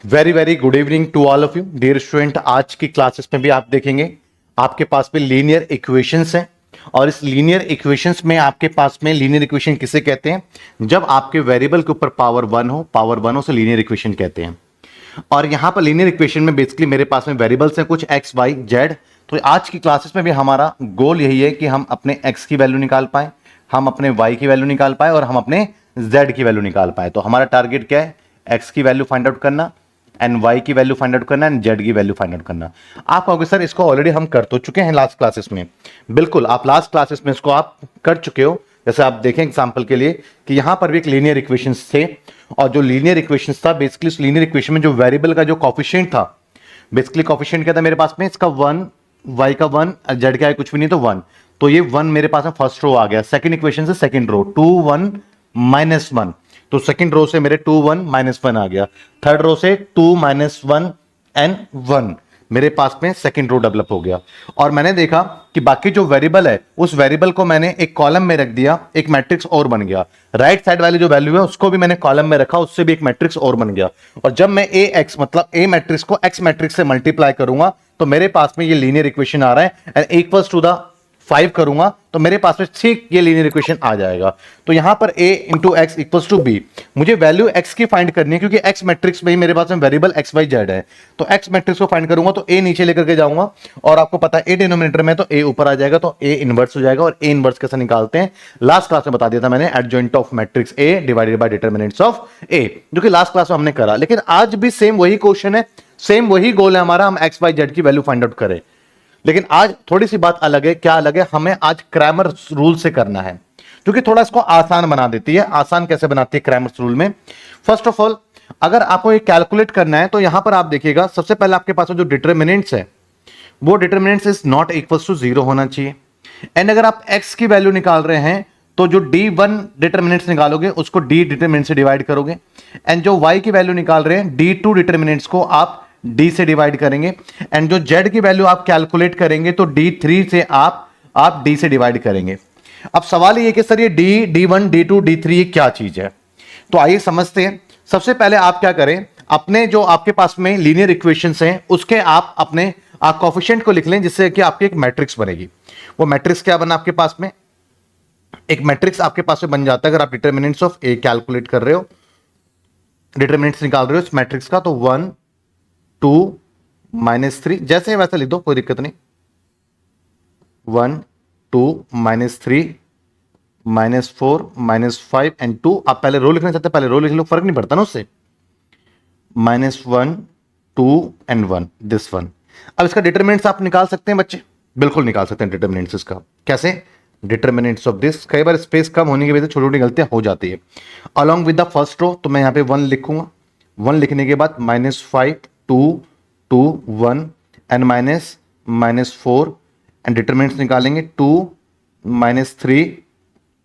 Very very good evening to all of you dear student. आज की classes में भी आप देखेंगे आपके पास में लीनियर इक्वेशंस हैं और इस लीनियर इक्वेशंस में आपके पास में लीनियर इक्वेशन किसे कहते हैं? जब आपके वेरिएबल के ऊपर पावर वन हो तो लीनियर इक्वेशन कहते हैं। और यहां पर लीनियर इक्वेशन में बेसिकली मेरे पास में वेरिएबल्स हैं कुछ एक्स वाई जेड। तो आज की क्लासेस में भी हमारा गोल यही है कि हम अपने एक्स की वैल्यू निकाल पाए, हम अपने वाई की वैल्यू निकाल पाए और हम अपने जेड की वैल्यू निकाल पाए। तो हमारा टारगेट क्या है? एक्स की वैल्यू फाइंड आउट करना एंड वाई की वैल्यू फाइंड आउट करना एंड जेड की वैल्यू फाइंड आउट करना। आप कहोगे सर इसको ऑलरेडी हम कर तो चुके हैं लास्ट क्लासेस में। बिल्कुल, आप लास्ट क्लासेस में इसको आप कर चुके हो। जैसे आप देखें एग्जांपल के लिए कि यहां पर भी एक लीनियर इक्वेशंस थे और जो लीनियर इक्वेशंस था बेसिकली उस लीनियर इक्वेशन में जो वेरिएबल का जो कोफिशिएंट था, बेसिकली कोफिशिएंट क्या था मेरे पास में? इसका 1, वाई का 1, जेड का है कुछ भी नहीं तो 1। तो ये 1 मेरे पास में फर्स्ट रो आ गया। सेकंड इक्वेशन से सेकंड रो 2 1 -1, तो सेकंड रो से मेरे 2 1 -1 आ गया। थर्ड रो से 2 -1 एंड 1 मेरे पास में सेकंड रो डेवलप हो गया। और मैंने देखा कि बाकी जो वेरिएबल है उस वेरिएबल को मैंने एक कॉलम में रख दिया, एक मैट्रिक्स और बन गया। राइट साइड वाली जो वैल्यू है उसको भी मैंने कॉलम में रखा, उससे भी एक मैट्रिक्स और बन गया। और जब मैं ए एक्स मतलब ए मैट्रिक्स को एक्स मैट्रिक्स से मल्टीप्लाई करूंगा तो मेरे पास में ये लीनियर इक्वेशन आ रहा है एंड इक्वल्स टू द 5 करूंगा तो मेरे पास में ठीक ये लीनियर इक्वेशन आ जाएगा। तो यहां पर a into x equals to b, मुझे वैल्यू x की फाइंड करनी है क्योंकि x मैट्रिक्स में ही मेरे पास में वेरिएबल x y z है। तो x मैट्रिक्स को फाइंड करूंगा तो a नीचे लेकर के जाऊंगा और आपको पता है a डिनोमिनेटर में तो a ऊपर आ जाएगा, तो a इनवर्स हो जाएगा। और a इनवर्स कैसे निकालते हैं लास्ट क्लास में बता दिया था मैंने, adjoint of matrix a divided by determinants of a, जो कि लास्ट क्लास में हमने करा। लेकिन आज भी सेम वही क्वेश्चन है, सेम वही गोल है हमारा, हम x y z की वैल्यू फाइंड आउट करें। लेकिन आज थोड़ी सी बात अलग है। क्या अलग है? हमें आज क्रैमर रूल से करना है जो कि थोड़ा इसको आसान बना देती है। आसान कैसे बनाती है क्रैमर रूल में? फर्स्ट ऑफ ऑल अगर आपको ये कैलकुलेट करना है तो यहां पर आप देखिएगा सबसे पहले आपके पास जो डिटरमिनेंट्स है वो determinants is not equals to 0 होना चाहिए। एंड अगर आप x की वैल्यू निकाल रहे हैं तो जो d1 डिटरमिनेंट्स निकालोगे उसको d डिटरमिनेंट से डिवाइड करोगे एंड जो y की वैल्यू निकाल रहे हैं d2 डिटरमिनेंट्स को आप d से डिवाइड करेंगे एंड जो z की वैल्यू आप कैलकुलेट करेंगे तो d3 से आप d से डिवाइड करेंगे। अब सवाल ये कि सर ये d d1 d2 d3 ये क्या चीज है? तो आइए समझते हैं। सबसे पहले आप क्या करें, अपने जो आपके पास में लीनियर इक्वेशंस हैं उसके आप अपने कोएफिशिएंट को लिख लें जिससे कि आपकी एक मैट्रिक्स बनेगी। वो मैट्रिक्स क्या बना आपके पास में? एक मैट्रिक्स आपके पास में बन जाता है अगर आप डिटरमिनेंट्स ऑफ ए कैलकुलेट कर रहे हो, डिटरमिनेंट्स निकाल रहे हो इस मैट्रिक्स का, तो 1 2 -3 जैसे है वैसे लिख दो, कोई दिक्कत नहीं। 1 2 -3 -4 -5 एंड 2। आप पहले रो लिखना चाहते हैं पहले रो लिख लो, फर्क नहीं पड़ता ना उससे। -1 2 एंड 1 दिस वन। अब इसका डिटरमिनेंट्स आप निकाल सकते हैं बच्चे, बिल्कुल निकाल सकते हैं डिटरमिनेंट्स इसका। कैसे? डिटरमिनेंट्स ऑफ दिस, कई बार स्पेस कम होने की वजह से छोटी छोटी गलतियां हो जाती है। Along with the first row तो मैं यहां पे 1 लिखूंगा। 1 लिखने के बाद -5 2 2 1 एंड -4 एंड डिटरमिनेंट्स निकालेंगे 2 -3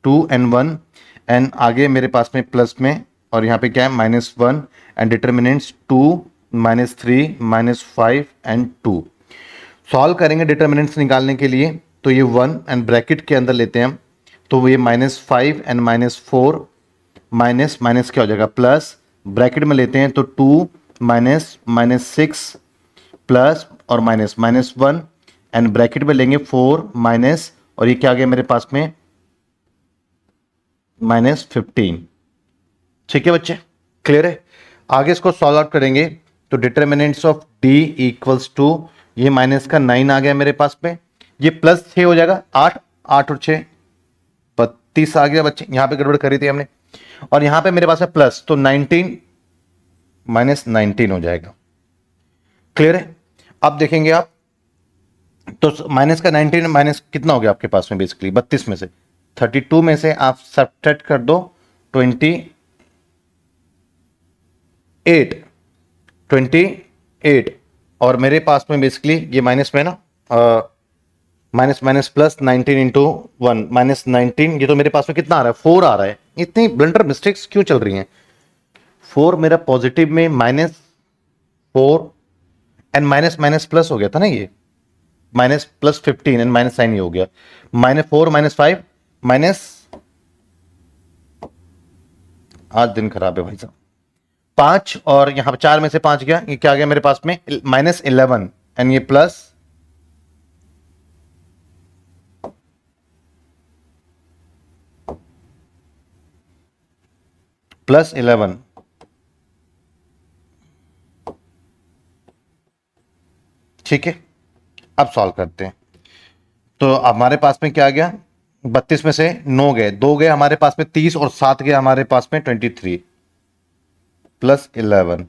2 एंड 1 एंड आगे मेरे पास में प्लस में और यहाँ पे क्या है -1 एंड डिटरमिनेंट्स 2 -3 -5 एंड 2। सॉल्व करेंगे डिटरमिनेंट्स निकालने के लिए तो ये 1 एंड ब्रैकेट के अंदर लेते हैं हम, तो ये -5 एंड -4 माइनस माइनस क्या हो जाएगा प्लस, ब्रैकेट में लेते हैं तो 2 -6 प्लस और -1 एंड ब्रैकेट में लेंगे 4 माइनस और ये क्या आ गया मेरे पास में -15। ठीक है बच्चे, क्लियर है? आगे इसको सॉल्व आउट करेंगे तो determinants of d equals to ये माइनस का 9 आ गया मेरे पास में, ये प्लस 6 हो जाएगा 8 8 और 6 32 आ गया बच्चे। यहां पे गड़बड़ करी थी हमने और यहां पे मेरे पास है प्लस तो 19 -19 हो जाएगा। क्लियर है? अब देखेंगे आप तो माइनस का 19 माइनस कितना हो गया आपके पास में बेसिकली 32 में से 32 में से आप सब्ट्रैक्ट कर दो 28 और मेरे पास में बेसिकली ये माइनस में ना माइनस माइनस प्लस 19 इंटू 1 -19, ये तो मेरे पास में कितना आ रहा है 4 आ रहा है। इतनी ब्लंडर मिस्टेक्स क्यों चल रही हैं? 4 मेरा पॉजिटिव में -4 एंड माइनस माइनस प्लस हो गया था ना, ये minus plus 15 and minus sign ये हो गया -4 -5 माइनस, आज दिन खराब है भाई साहब, 5 और यहां पर 4 में से 5 गया, ये क्या गया मेरे पास में -11 एंड ये +11। ठीक है, अब सॉल्व करते हैं। तो हमारे पास में क्या गया, 32 में से 9 गए, 2 गए हमारे पास में 30 और 7 गए हमारे पास में 23 +11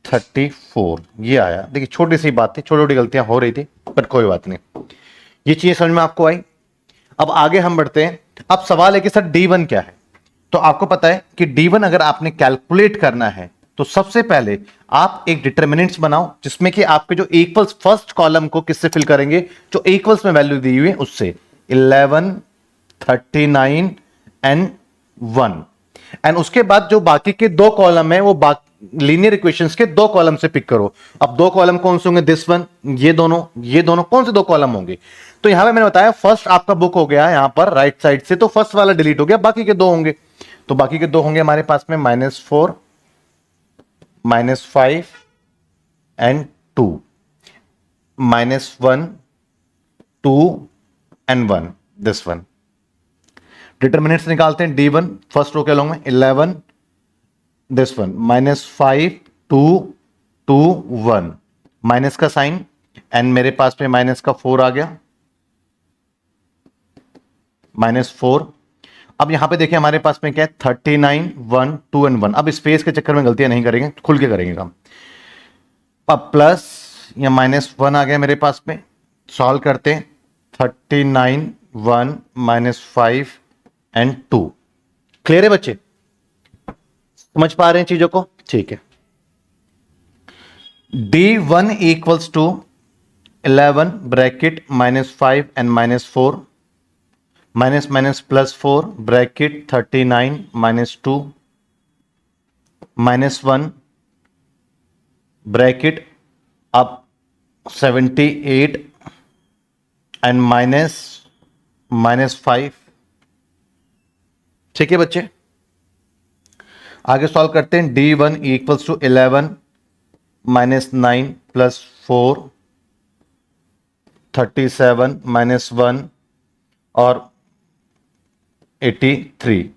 34। ये आया। देखिए छोटी सी बात थी, छोटी छोटी गलतियां हो रही थी, बट कोई बात नहीं, ये चीजें समझ में आपको आई। अब आगे हम बढ़ते हैं। अब सवाल है कि सर D1 क्या है। तो आपको पता है कि D1 अगर आपने कैलकुलेट करना है तो सबसे पहले आप एक डिटर्मिनेंट्स बनाओ जिसमें कि आपके जो इक्वल्स फर्स्ट कॉलम को किससे फिल करेंगे, जो इक्वल्स में वैल्यू दी हुई है उससे, 11 39 एंड 1। एंड उसके बाद जो बाकी के दो कॉलम है वो लीनियर इक्वेशंस के दो कॉलम से पिक करो। अब दो कॉलम कौन से होंगे, दिस वन, ये दोनों कौन से दो कॉलम होंगे। तो यहां पे मैंने बताया फर्स्ट आपका बुक हो गया यहां पर राइट साइड से, तो फर्स्ट वाला डिलीट हो गया, बाकी के दो होंगे। तो बाकी के दो होंगे हमारे पास में -4 -5 and 2, -1 2 and 1, this one. Determinants निकालते हैं। D1 फर्स्ट रो के अलॉन्ग में 11, दिस वन, -5 2 2 1, माइनस का साइन एंड मेरे पास में माइनस का 4 आ गया, -4। अब यहां पे देखिए हमारे पास में क्या है, 39 1 2 एंड 1। अब स्पेस के चक्कर में गलतियां नहीं करेंगे, खुल के करेंगे काम। अब प्लस या -1 आ गया मेरे पास में, सॉल्व करते हैं। 39 1 -5 एंड 2। क्लियर है बच्चे, समझ पा रहे हैं चीजों को। ठीक है, D1 equals to 11 bracket -5 and -4 minus minus +4 bracket 39 -2 -1 bracket अब 78 एंड -5। ठीक है बच्चे, आगे सॉल्व करते हैं। D1 इक्वल्स टू 11 -9 +4 37 -1 और 83।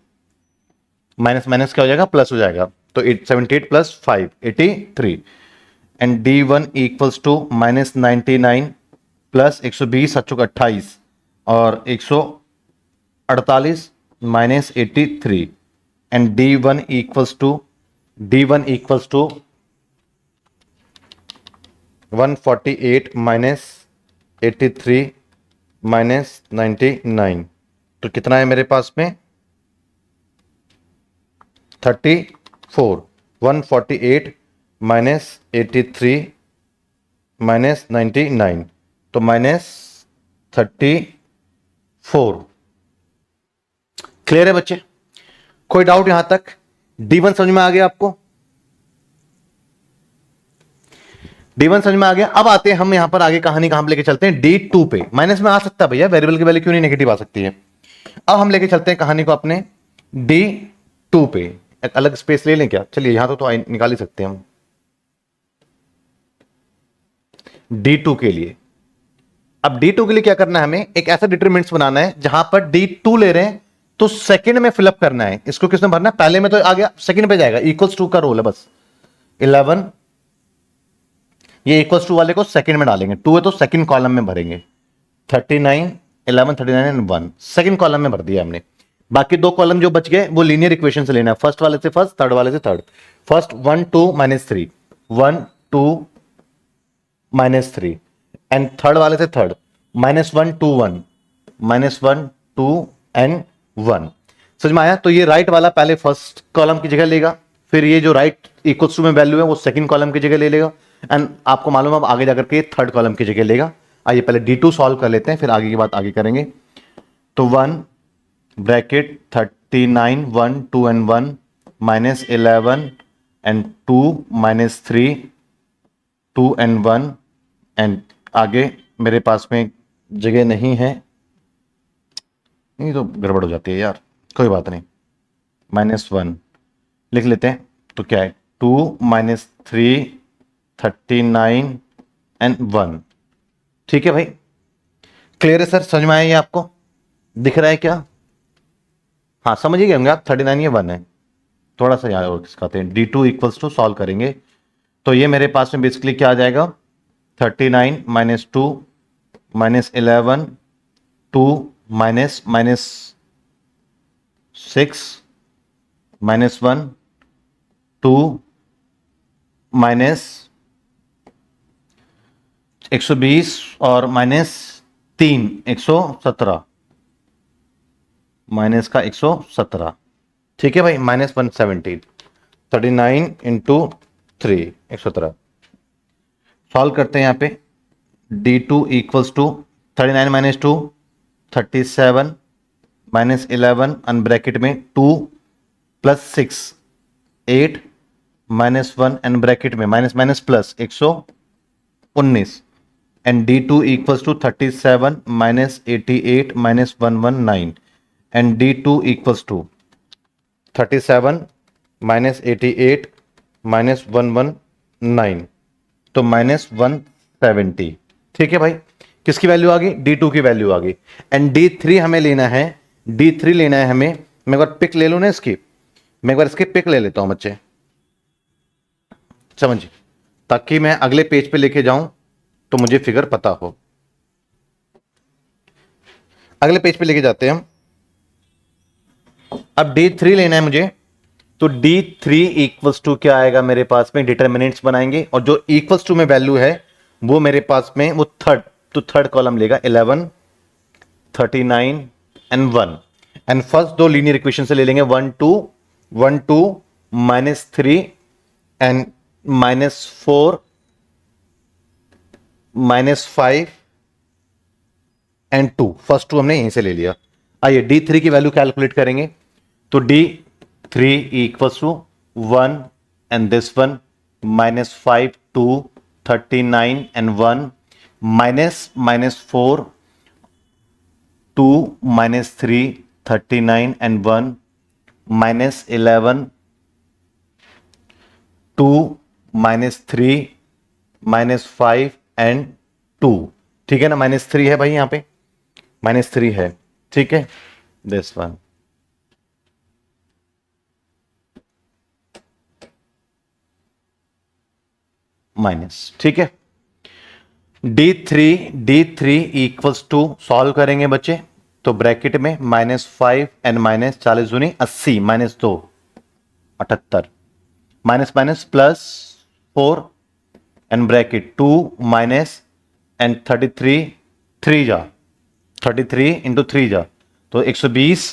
माइनस माइनस क्या हो जाएगा, प्लस हो जाएगा। तो 78 + 5 83 and D1 equals to -99 plus 120 7 28 और 148 -83 एंड D1 इक्वल्स टू 148 -83 -99। तो कितना है मेरे पास में, 34। 148 -83 -99 तो -34। क्लियर है बच्चे, कोई डाउट यहां तक। D1 समझ में आ गया आपको, D1 समझ में आ गया। अब आते हैं हम यहां पर आगे कहानी कहां लेके चलते हैं, D2 पे। माइनस में आ सकता है भैया, वेरिएबल की वैल्यू क्यों नहीं नेगेटिव आ सकती है। अब हम लेके चलते हैं कहानी को अपने D2 पे। एक अलग स्पेस ले लें क्या, चलिए यहां तो निकाल ही सकते हैं हम। D2 के लिए, अब D2 के लिए क्या करना है, हमें एक ऐसा डिटरमिनेंट्स बनाना है जहां पर D2 ले रहे हैं तो सेकंड में फिलअप करना है। इसको किसमें भरना है, पहले में तो आ गया, सेकंड पे जाएगा। इक्वल्स टू का रोल है बस। 11 ये इक्वल्स टू वाले को सेकंड में डालेंगे, 2 है तो सेकंड कॉलम में भरेंगे। 39 11 39 एंड 1 सेकंड कॉलम में भर दिया हमने। बाकी दो कॉलम जो बच गए वो लीनियर इक्वेशन से लेना है, फर्स्ट वाले से फर्स्ट, थर्ड वाले से थर्ड। फर्स्ट 1 2 -3 1 2 -3 एंड थर्ड वाले से थर्ड -1 2 1 -1 2 एंड 1। समझ में आया। तो ये राइट वाला पहले फर्स्ट कॉलम की जगह लेगा, फिर ये जो राइट इक्वल्स टू में वैल्यू है वो सेकंड कॉलम की जगह ले लेगा, एंड आपको मालूम है अब आगे जाकर के थर्ड कॉलम की जगह लेगा। आइए पहले D2 सॉल्व कर लेते हैं, फिर आगे की बात आगे करेंगे। तो 1 bracket 39 1 2 and 1 -11 and 2 -3 2 and 1 and आगे मेरे पास में जगह नहीं है, नहीं तो गड़बड़ हो जाती है यार, कोई बात नहीं। -1 लिख लेते हैं। तो क्या है 2 माइनस 3 39 एंड 1। ठीक है भाई, क्लियर है सर? समझ में आया ये आपको? दिख रहा है क्या? हाँ समझ ही गए होंगे आप। 39 ये 1 है। थोड़ा सा यहाँ और सिखाते हैं। D2 इक्वल्स टू सॉल्व करेंगे तो ये मेरे पास में बेसिकली क्या आ जाएगा, 39 minus 2 minus 11 2 minus minus 6 minus 1 2 minus 120 और माइनस 3 117 माइनस का 117। ठीक है भाई, माइनस 117। 39 इंटू 3 117। सॉल्व करते हैं यहाँ पे। D2 equals to 39 minus 2 37 minus 11 अन ब्रैकेट में 2 प्लस 6 8 माइनस 1 एन ब्रैकेट में minus minus plus 119 and D2 equals to 37 minus 88 minus 119 and D2 equals to 37 minus 88 minus 119 तो माइनस 170। ठीक है भाई, किसकी वैल्यू आ गई? D2 की वैल्यू आ गई। एंड D3 हमें लेना है, D3 लेना है हमें। मैं एक बार पिक ले लूं ना इसकी, मैं एक बार इसकी पिक ले लेता हूं बच्चे, समझिए, ताकि मैं अगले पेज पे लेके जाऊं तो मुझे फिगर पता हो। अगले पेज पे लेके जाते हैं हम। अब D3 लेना है मुझे, तो D3 इक्वल्स टू क्या आएगा मेरे पास में, डिटर्मिनेंट्स बनाएंगे और जो इक्वल्स टू में वैल्यू है वो मेरे पास में वो थर्ड, तो थर्ड कॉलम लेगा 11 39 एंड 1 एंड फर्स्ट दो लीनियर इक्वेशन से ले लेंगे 1 2 minus 3 and minus 4 minus 5 and 2। First 2 हमने यहीं से ले लिया। आइए D3 की वैल्यू कैलकुलेट करेंगे। तो D3 equals to 1 and this one minus 5 2 39 and 1 minus minus 4 2 minus 3 39 and 1 minus 11 2 minus 3 minus 5 and 2। ठीक है ना, माइनस 3 है भाई, यहां पे माइनस 3 है। ठीक है, दिस वन माइनस। ठीक है, D3 इक्वल्स टू सॉल्व करेंगे बच्चे, तो ब्रैकेट में माइनस 5 एंड माइनस 40 दूनी 80 minus 2 78 minus minus plus 4 and bracket 2 minus and 33 3 जा 33 इंटू 3 जा तो 120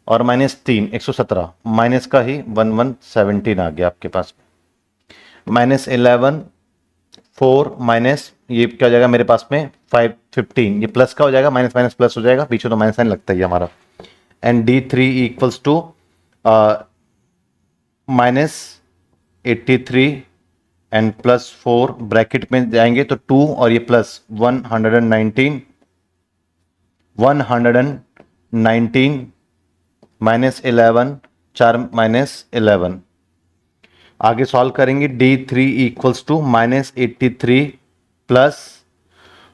और माइनस 3 117 माइनस का ही 1117 आ गया आपके पास। माइनस 11 4 माइनस ये क्या हो जाएगा मेरे पास में 5 15, ये प्लस का हो जाएगा, माइनस माइनस प्लस हो जाएगा, पीछे तो माइनस साइन लगता ही हमारा। And D3 equals to minus 83 and plus 4 bracket में जाएंगे तो 2 और ये प्लस 119 माइनस 11 4 माइनस 11। आगे सॉल्व करेंगे। D3 equals to minus 83 plus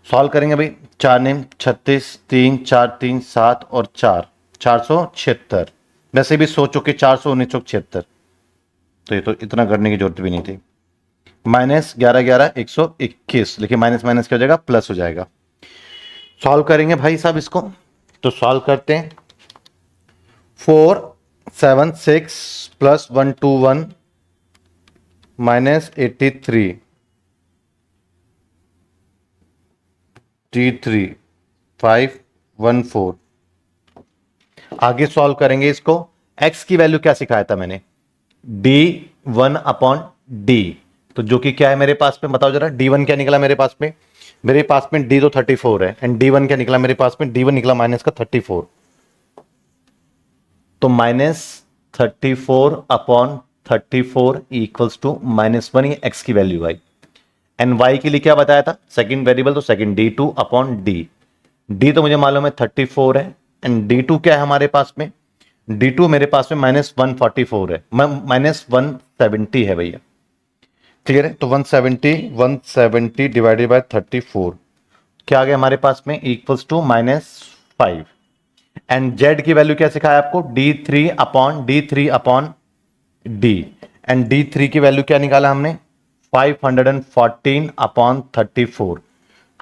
solve करेंगे भाई, 4 नेम 36 3 4 3 7 और 4 476। वैसे भी सोचो कि 419 76, तो ये तो इतना करने की जरूरत भी नहीं थी। माइनस 11 11 121, लेकिन माइनस माइनस क्या हो जाएगा, प्लस हो जाएगा। सॉल्व करेंगे भाई साहब इसको, तो सॉल्व करते हैं। 4 7 6 प्लस 121 माइनस 83 D3 514। आगे सॉल्व करेंगे इसको। x की वैल्यू क्या सिखाया था मैंने, D1 अपॉन D, तो जो कि क्या है मेरे पास में, बताओ जरा। D1 क्या निकला मेरे पास में, मेरे पास में D तो 34 है एंड D1 क्या निकला मेरे पास में, D1 निकला माइनस का 34, तो minus 34 upon 34 equals to minus 1, ये x की वैल्यू आई। एंड y के लिए क्या बताया था, सेकंड वेरिएबल, तो second D2 upon D। D तो मुझे मालूम है 34 है एंड D2 क्या है हमारे पास में, D2 मेरे पास में माइनस 144 है, माइनस 170 है भैया। क्लियर है? तो 170 डिवाइडेड बाय 34 क्या आ गया हमारे पास में, इक्वल्स टू -5। एंड जेड की वैल्यू क्या सिखाया आपको, D3 upon D. And D3 की वैल्यू क्या निकाला हमने, 514 अपॉन 34।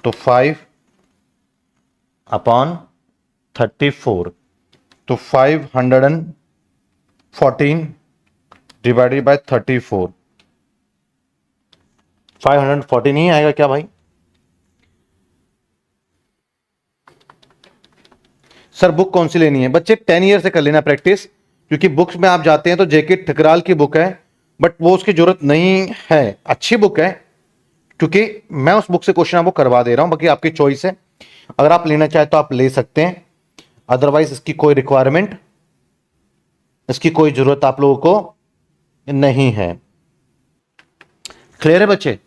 तो 5/34, तो 514 डिवाइडेड बाय 34, 514 ही आएगा क्या भाई? सर बुक कौन सी लेनी है? बच्चे 10 ईयर से कर लेना प्रैक्टिस, क्योंकि बुक्स में आप जाते हैं तो जेके ठकराल की बुक है, बट वो उसकी जरूरत नहीं है। अच्छी बुक है, क्योंकि मैं उस बुक से क्वेश्चन आपको करवा दे रहा हूं, बाकी आपकी चॉइस है। अगर आप लेना चाहे तो आप ले सकते हैं, अदरवाइज इसकी कोई रिक्वायरमेंट, इसकी कोई जरूरत आप लोगों को नहीं है। क्लियर है बच्चे?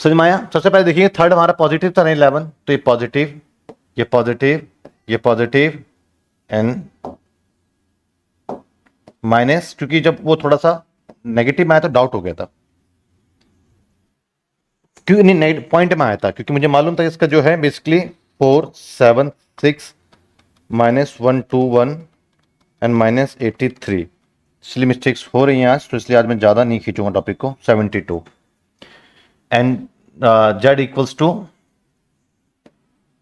समझ में आया? सबसे पहले देखिए, थर्ड हमारा पॉजिटिव था ना 11, तो ये पॉजिटिव, ये पॉजिटिव, ये पॉजिटिव एंड माइनस, क्योंकि जब वो थोड़ा सा नेगेटिव में आया तो डाउट हो गया था, क्यों नहीं पॉइंट में आया था, क्योंकि मुझे मालूम था इसका जो है बेसिकली 4 7 6 -121 एंड -83, इसलिए मिस्टेक्स हो रही हैं आज, तो इसलिए आज मैं ज्यादा नहीं खींचूंगा टॉपिक को। 72 and Z equals to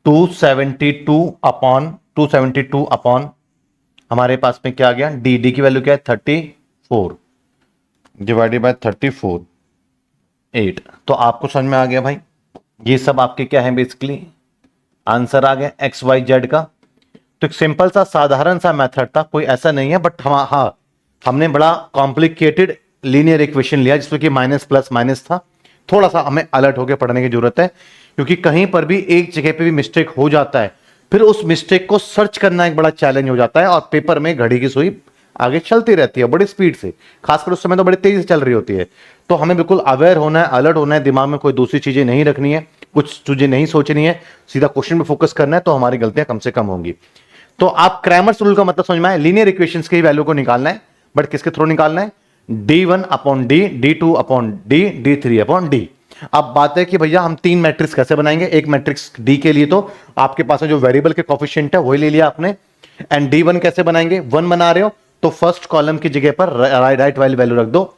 272 upon हमारे पास में क्या आ गया, डी की वैल्यू क्या है 34 डिवाइडेड बाय 34 8। तो आपको समझ में आ गया भाई, ये सब आपके क्या है बेसिकली आंसर आ गया एक्स वाई जेड का। तो एक सिंपल सा साधारण सा मेथड था, कोई ऐसा नहीं है, बट हाँ हमने बड़ा कॉम्प्लिकेटेड लीनियर इक्वेशन लिया जिसमें कि माइनस प्लस माइनस था। थोड़ा सा हमें अलर्ट होकर पढ़ने की जरूरत है, क्योंकि कहीं पर भी एक जगह पे भी मिस्टेक हो जाता है, फिर उस मिस्टेक को सर्च करना एक बड़ा चैलेंज हो जाता है, और पेपर में घड़ी की सुई आगे चलती रहती है बड़ी स्पीड से, खासकर उस समय तो बड़ी तेजी से चल रही होती है। तो हमें बिल्कुल अवेयर होना है, अलर्ट होना है, दिमाग में कोई दूसरी चीजें नहीं रखनी है, कुछ चीजें नहीं सोचनी है, सीधा क्वेश्चन पे फोकस करना है, तो हमारी गलतियां कम से कम होंगी। तो आप क्रैमर्स रूल का मतलब समझ में आए, लीनियर इक्वेशंस की वैल्यू को निकालना है, बट किसके थ्रू निकालना है, D1 upon D, D2 upon D, D3 upon D. अब बात है कि भैया हम 3 मैट्रिक्स कैसे बनाएंगे। एक मैट्रिक्स डी के लिए तो आपके पास जो वेरिएबल के कोफिशिएंट है वही ले लिया आपने, एंड D1 कैसे बनाएंगे, 1 बना रहे हो तो फर्स्ट कॉलम की जगह पर राइट वाली वैल्यू रख दो,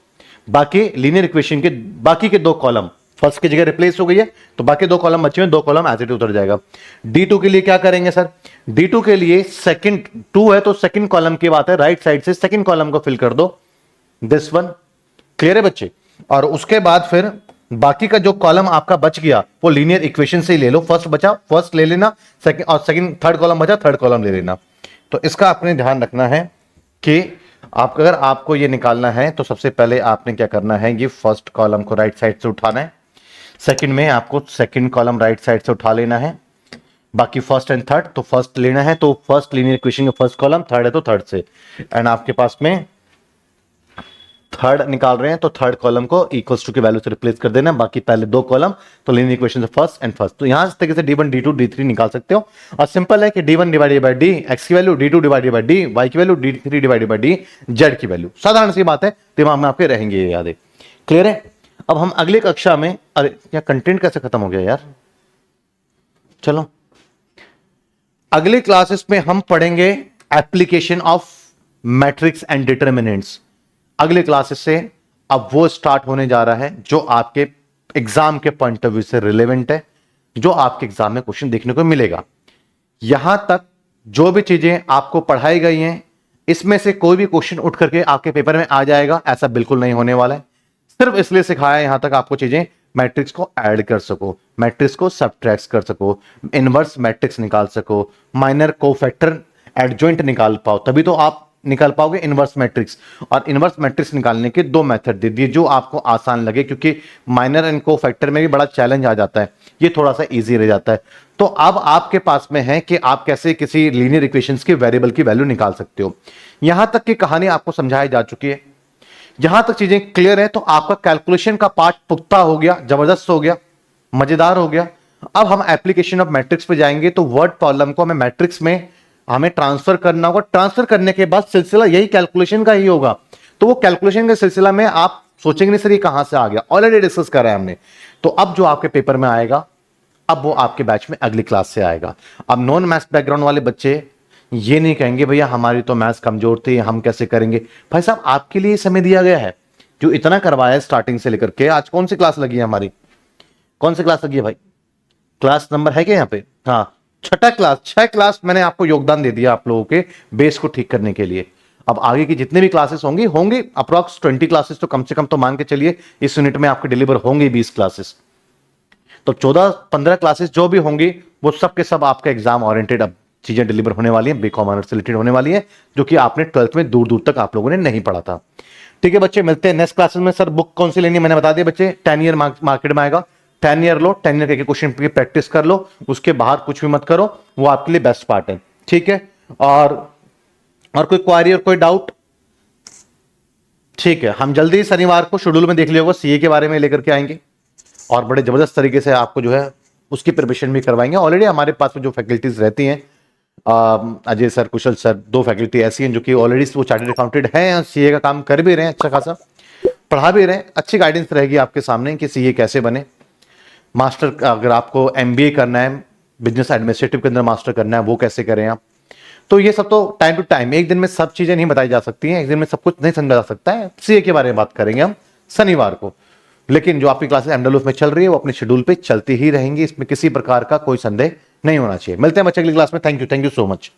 बाकी लीनियर इक्वेशन के बाकी के 2 कॉलम फर्स्ट की जगह रिप्लेस हो गई है, तो बाकी 2 कॉलम बचे हुए, 2 कॉलम एज इट उतर जाएगा। D2 के लिए क्या करेंगे सर, D2 के लिए सेकंड 2 है तो सेकंड कॉलम की बात है, राइट साइड से सेकंड कॉलम को फिल कर दो, दिस वन। क्लियर है बच्चे? और उसके बाद फिर बाकी का जो कॉलम आपका बच गया वो लीनियर इक्वेशन से ही ले लो, फर्स्ट बचा फर्स्ट ले लेना, सेकंड और सेकंड थर्ड कॉलम बचा थर्ड कॉलम ले लेना। तो इसका आपने ध्यान रखना है कि आप अगर आपको ये निकालना है तो सबसे पहले आपने क्या करना है, ये फर्स्ट कॉलम को राइट साइड से उठाना है, सेकंड में आपको सेकंड कॉलम राइट साइड से उठा लेना है, बाकी फर्स्ट एंड थर्ड तो फर्स्ट लेना है, तो फर्स्ट लीनियर इक्वेशन का फर्स्ट कॉलम, थर्ड है तो थर्ड से, एंड आपके पास में थर्ड निकाल रहे हैं तो थर्ड कॉलम को इक्वल्स टू की वैल्यू से रिप्लेस कर देना, बाकी पहले 2 कॉलम तो लीनियर इक्वेशन से फर्स्ट एंड फर्स्ट। तो यहां इस तरीके से D1 D2 D3 निकाल सकते हो, और सिंपल है कि D1 divided by D x की value, D2 divided by D y की value, D3 divided by D z की वैल्यू। साधारण सी बात है, दिमाग में आपके रहेंगे ये यादें। क्लियर है? अब हम अगली कक्षा में, अरे क्या कंटेंट कैसे खत्म हो गया यार, चलो अगली क्लासेस में हम पढ़ेंगे application of matrix and determinants. अगले क्लासेस से अब वो स्टार्ट होने जा रहा है जो आपके एग्जाम के पॉइंट ऑफ व्यू से रिलेवेंट है, जो आपके एग्जाम में क्वेश्चन देखने को मिलेगा। यहां तक जो भी चीजें आपको पढ़ाई गई हैं, इसमें से कोई भी क्वेश्चन उठ करके आपके पेपर में आ जाएगा, ऐसा बिल्कुल नहीं होने वाला है। सिर्फ इसलिए सिखाया यहां तक आपको चीजें, मैट्रिक्स को ऐड कर सको, मैट्रिक्स को सबट्रैक्ट कर सको, इनवर्स मैट्रिक्स निकाल सको, माइनर कोफैक्टर एडजॉइंट निकाल पाओ, तभी तो आप निकाल पाओगे इनवर्स मैट्रिक्स। और इनवर्स मैट्रिक्स निकालने के 2 मेथड दे दिए जो आपको आसान लगे, क्योंकि माइनर एंड कोफैक्टर में भी बड़ा चैलेंज आ जाता है, ये थोड़ा सा इजी रह जाता है। तो अब आपके पास में है कि आप कैसे किसी लीनियर इक्वेशंस के वेरिएबल की वैल्यू निकाल सकते हो। यहां तक की कहानी आपको समझाई जा चुकी है, यहां तक चीजें क्लियर है, तो आपका कैलकुलेशन का पार्ट पुख्ता हो गया, जबरदस्त हो गया, मजेदार हो गया। अब हम एप्लीकेशन ऑफ मैट्रिक्स पे जाएंगे, तो वर्ड प्रॉब्लम को हमें मैट्रिक्स में हमें ट्रांसफर करना होगा, ट्रांसफर करने के बाद सिलसिला यही कैलकुलेशन का ही होगा। तो वो कैलकुलेशन के सिलसिला में आप सोचेंगे नहीं सर ये कहां से आ गया, ऑलरेडी डिस्कस करा है हमने। तो अब जो आपके पेपर में आएगा, अब वो आपके बैच में अगली क्लास से आएगा। अब नॉन मैथ्स बैकग्राउंड वाले बच्चे ये नहीं कहेंगे भैया हमारी तो मैथ्स कमजोर थी, हम कैसे करेंगे। भाई साहब आपके लिए समय दिया गया है, जो इतना करवाया है स्टार्टिंग से लेकर के। आज कौन सी क्लास लगी है हमारी, कौन सी क्लास लगी है भाई, क्लास नंबर है क्या यहाँ पे, हाँ छठा क्लास, 6 क्लास मैंने आपको योगदान दे दिया आप लोगों के बेस को ठीक करने के लिए। अब आगे की जितने भी क्लासेस होंगी होंगी अप्रॉक्स 20 क्लासेस तो कम से कम तो मान के चलिए इस यूनिट में आपके डिलीवर होंगे 20 क्लासेस। तो 14-15 क्लासेस जो भी होंगी वो सब के सब आपका एग्जाम ओरिएंटेड अब चीजें डिलीवर होने वाली हैं, बीकॉम ऑनर्स से रिलेटेड होने वाली है, जो कि आपने 12th में दूर दूर तक आप लोगों ने नहीं पढ़ा था। ठीक है बच्चे, मिलते हैं नेक्स्ट क्लासेस में। सर बुक कौन सी लेनी है मैंने बता दिया बच्चे, 10 ईयर मार्केट में आएगा, 10 ईयर लो, 10 ईयर के क्वेश्चन की प्रैक्टिस कर लो, उसके बाहर कुछ भी मत करो, वो आपके लिए बेस्ट पार्ट है। ठीक है, और कोई क्वारी और कोई डाउट? ठीक है, हम जल्दी शनिवार को शेड्यूल में देख लिया होगा सीए के बारे में लेकर के आएंगे और बड़े जबरदस्त तरीके से आपको जो है उसकी प्रिपरेशन भी करवाएंगे। ऑलरेडी हमारे पास में जो फैकल्टीज रहती हैं, अजय सर, कुशल सर, 2 फैकल्टी ऐसी हैं जो कि ऑलरेडी वो चार्टर्ड अकाउंटेंट हैं, सीए का काम कर भी रहे हैं, अच्छा खासा पढ़ा भी रहे हैं। अच्छी गाइडेंस रहेगी आपके सामने कि सीए कैसे बने। मास्टर अगर आपको एमबीए करना है, बिजनेस एडमिनिस्ट्रेटिव के अंदर मास्टर करना है, वो कैसे करें आप। तो ये सब तो टाइम टू टाइम, एक दिन में सब चीजें नहीं बताई जा सकती हैं, एक दिन में सब कुछ नहीं समझा जा सकता है। सीए के बारे में बात करेंगे हम शनिवार को, लेकिन जो आपकी क्लासेस एमडब्ल्यूएफ में चल रही है वो अपने शेड्यूल पे चलती ही रहेंगी, इसमें किसी प्रकार का कोई संदेह नहीं होना चाहिए। मिलते हैं बच्चे अगली क्लास में। Thank you so much.